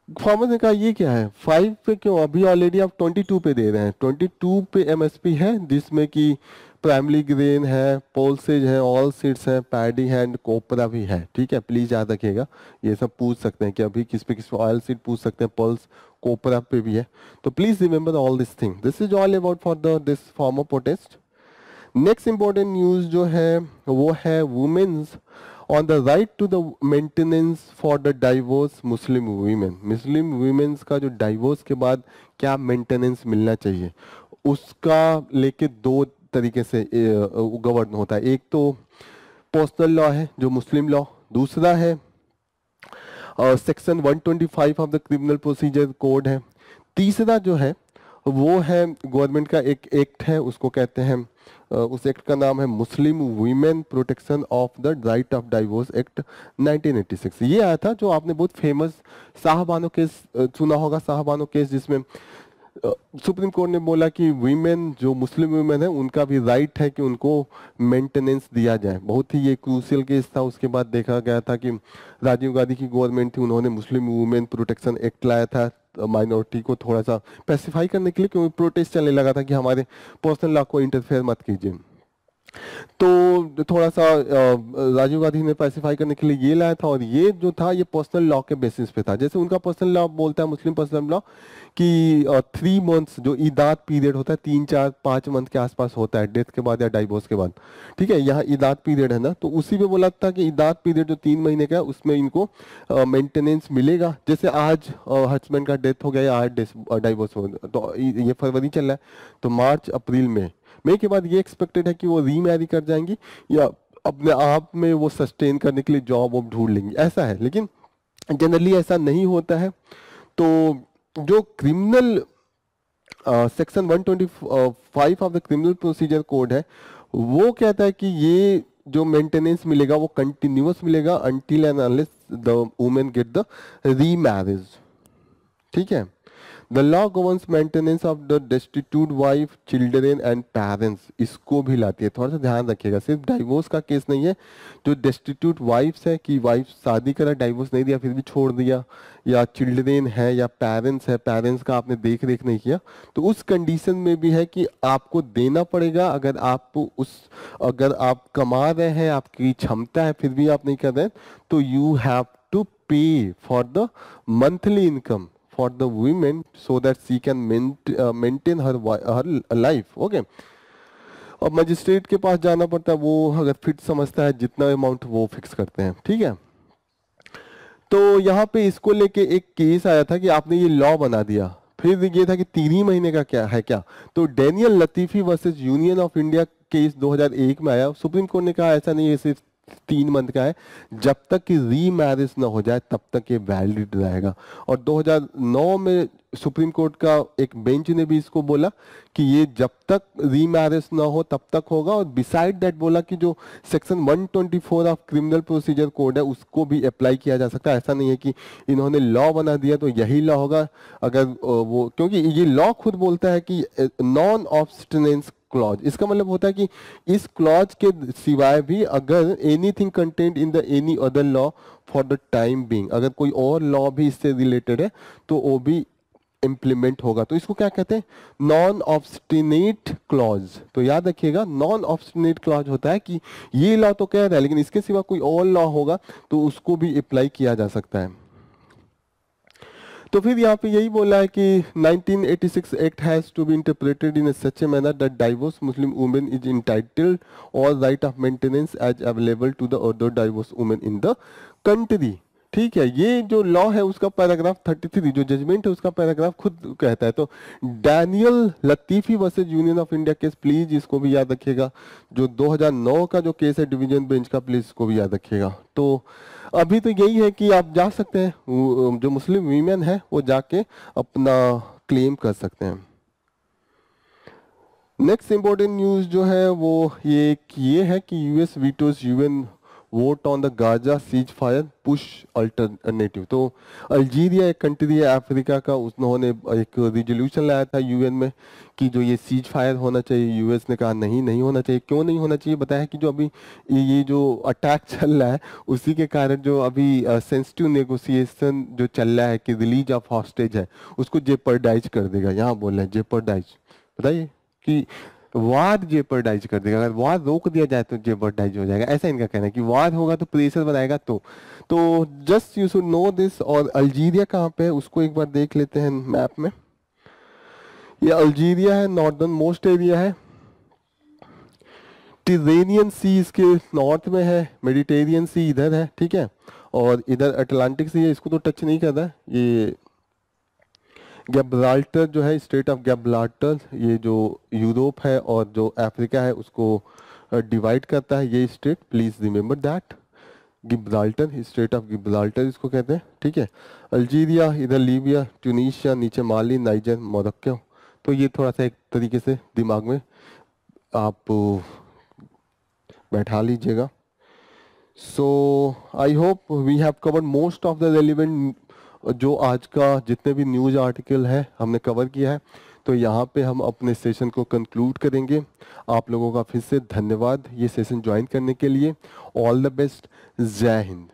Farmer ने कहा ये क्या है 5 पे क्यों, अभी ऑलरेडी आप 22 पे दे रहे हैं। 22 पे एमएसपी है, जिसमें कि प्राइमरी ग्रेन है, पल्सेज है, ऑल सीड्स है, पैडी है एंड कोपरा भी है। ठीक है, प्लीज याद रखिएगा, ये सब पूछ सकते हैं कि अभी किस पे ऑयल सीड पूछ सकते हैं, पल्स कोपरा पे भी है। तो please remember all this thing. This is all about for this farmer protest. Next important news जो है वो है women's on the right to the maintenance for the divorce Muslim women. Muslim women's का जो डाइवोर्स के बाद क्या मेंटेनेंस मिलना चाहिए, उसका लेके 2 तरीके से गवर्न होता है। एक तो पर्सनल लॉ है जो मुस्लिम लॉ, दूसरा है section 125 of the criminal procedure code है, तीसरा जो है वो है गवर्नमेंट का एक एक्ट है, उसको कहते हैं उस एक्ट का नाम है मुस्लिम women protection of the right of divorce act 1986। ये आया था, जो आपने बहुत फेमस शाहबानो केस सुना होगा, शाहबानो केस, जिसमें सुप्रीम कोर्ट ने बोला कि वीमेन जो मुस्लिम वीमेन है उनका भी राइट है कि उनको मेंटेनेंस दिया जाए। बहुत ही ये क्रूशियल केस था। उसके बाद देखा गया था कि राजीव गांधी की गवर्नमेंट थी, उन्होंने मुस्लिम वुमेन प्रोटेक्शन एक्ट लाया था माइनॉरिटी को थोड़ा सा पैसिफाई करने के लिए, क्योंकि प्रोटेस्ट चलने लगा था कि हमारे पर्सनल लॉ को इंटरफेयर मत कीजिए। तो थोड़ा सा राजीव गांधी ने पैसिफाई करने के लिए ये लाया था, और ये जो था ये पर्सनल लॉ के बेसिस पे था। जैसे उनका पर्सनल लॉ बोलता है, मुस्लिम पर्सनल लॉ, कि 3 मंथ्स जो ईदात पीरियड होता है 3 4 5 मंथ के आसपास होता है डेथ के बाद या डाइवोर्स के बाद। ठीक है, यहाँ ईदात पीरियड है ना, तो उसी पे बोला था कि ईदात पीरियड जो 3 महीने का है उसमें इनको मेंटेनेंस मिलेगा। जैसे आज हस्बैंड का डेथ हो गया या आज डाइवोर्स हो गया, तो ये फरवरी चल रहा है, तो मार्च अप्रैल मई के बाद ये एक्सपेक्टेड है कि वो रीमैरी कर जाएंगी या अपने आप में वो सस्टेन करने के लिए जॉब वॉब ढूंढ लेंगी, ऐसा है। लेकिन जनरली ऐसा नहीं होता है। तो जो criminal section 125 of the criminal procedure code है, वो कहता है कि ये जो मेंटेनेंस मिलेगा वो कंटिन्यूअस मिलेगा until and unless the women get the remarriage. ठीक है, the law governs maintenance of the destitute wife, children and parents, इसको भी लाती है। थोड़ा सा ध्यान रखिएगा, सिर्फ डाइवोर्स का केस नहीं है। जो डेस्टिट्यूट वाइफ्स है कि वाइफ शादी करा, डाइवोर्स नहीं दिया, फिर भी छोड़ दिया, या चिल्ड्रेन है या पेरेंट्स है, पेरेंट्स का आपने देख रेख नहीं किया, तो उस कंडीशन में भी है कि आपको देना पड़ेगा। अगर आप कमा रहे हैं, आपकी क्षमता है, फिर भी आप नहीं कर रहे हैं, तो यू हैव टू पे for the monthly income for the women so that she can maintain her life. Okay, अब मजिस्ट्रेट के पास जाना पड़ता है, वो अगर फिट समझता है जितना अमाउंट वो फिक्स करते हैं। ठीक है, तो यहाँ पे इसको लेके एक केस आया था कि आपने ये लॉ बना दिया, फिर ये था कि 3 ही महीने का क्या है क्या। तो Daniel Latifi versus union of India case 2001 में आया। सुप्रीम कोर्ट ने कहा ऐसा नहीं है सिर्फ 3 मंथ का है, जब तक कि रीमैरिज ना हो जाए तब तक ये वैलिड रहेगा। और 2009 में सुप्रीम कोर्ट का एक बेंच ने भी इसको बोला कि ये जब तक रीमैरिज ना हो तब तक होगा। और बिसाइड दैट बोला कि जो section 124 of criminal procedure code है उसको भी अप्लाई किया जा सकता है। ऐसा नहीं है कि इन्होंने लॉ बना दिया तो यही लॉ होगा। अगर वो, क्योंकि ये लॉ खुद बोलता है कि नॉन ऑब्स्टिनेंस क्लॉज, इसका मतलब होता है कि इस क्लॉज के सिवाय भी अगर anything content in the any other law for the time being, अगर कोई और लॉ भी इससे रिलेटेड है तो वो भी इम्प्लीमेंट होगा। तो इसको क्या कहते हैं, नॉन ऑब्स्टिनेट क्लॉज। तो याद रखिएगा, नॉन ऑब्स्टिनेट क्लॉज होता है कि ये लॉ तो कह रहा है लेकिन इसके सिवा कोई और लॉ होगा तो उसको भी अप्लाई किया जा सकता है। तो फिर यहाँ पे यही बोला है कि 1986 act has to be interpreted in such a manner that divorce Muslim women is entitled और right of maintenance as available to the other divorce women in the country. ठीक है, ये जो लॉ है उसका पैराग्राफ 33, जो जजमेंट है उसका पैराग्राफ खुद कहता है। तो Daniel Latifi versus union of India case, please इसको भी याद रखिएगा। जो 2009 का जो केस है डिवीजन बेंच का, प्लीज इसको भी याद रखिएगा। तो अभी तो यही है कि आप जा सकते हैं, जो मुस्लिम वीमेन है वो जाके अपना क्लेम कर सकते हैं। नेक्स्ट इंपॉर्टेंट न्यूज जो है वो ये है कि US vetoes UN vote on the Gaza cease fire push alternative. तो अल्जीरिया एक कंट्री है अफ्रीका का, उन्होंने एक रिजोल्यूशन लाया था यूएन में कि जो ये सीज फायर होना चाहिए। यूएस ने कहा नहीं होना चाहिए। क्यों नहीं होना चाहिए बताया कि जो अभी ये जो अटैक चल रहा है उसी के कारण जो अभी सेंसिटिव नेगोशिएशन जो चल रहा है कि रिलीज ऑफ हॉस्टेज है उसको जेपर्डाइज कर देगा। यहाँ बोल रहे हैं जेपर्डाइज, बताइए कि वार जेपर्डाइज कर देगा। अगर वार रोक दिया जाए तो जेपर्डाइज हो जाएगा, ऐसा इनका कहना है कि वार होगा तो प्रेशर बनाएगा। तो just you should know this. और अल्जीरिया कहाँ पे है उसको एक बार देख लेते हैं मैप में। ये अल्जीरिया है, नॉर्दर्न मोस्ट एरिया है। टिरेनियन सी इसके नॉर्थ में है, मेडिटेरियन सी इधर है, ठीक है, और इधर अटलांटिक सी है, इसको तो टच नहीं कर रहा है। ये गिब्राल्टर जो है, स्टेट ऑफ गिब्राल्टर, ये जो यूरोप है और जो अफ्रीका है उसको डिवाइड करता है ये state, please remember that. Gibraltar, state of Gibraltar इसको कहते हैं, ठीक है। अल्जीरिया, इधर लीबिया, ट्यूनीशिया, नीचे माली, नाइजर, मोरक्को। तो ये थोड़ा सा एक तरीके से दिमाग में आप बैठा लीजिएगा। So I hope we have covered most of the relevant, जो आज का जितने भी न्यूज़ आर्टिकल है हमने कवर किया है। तो यहाँ पे हम अपने सेशन को कंक्लूड करेंगे। आप लोगों का फिर से धन्यवाद ये सेशन ज्वाइन करने के लिए। ऑल द बेस्ट, जय हिंद।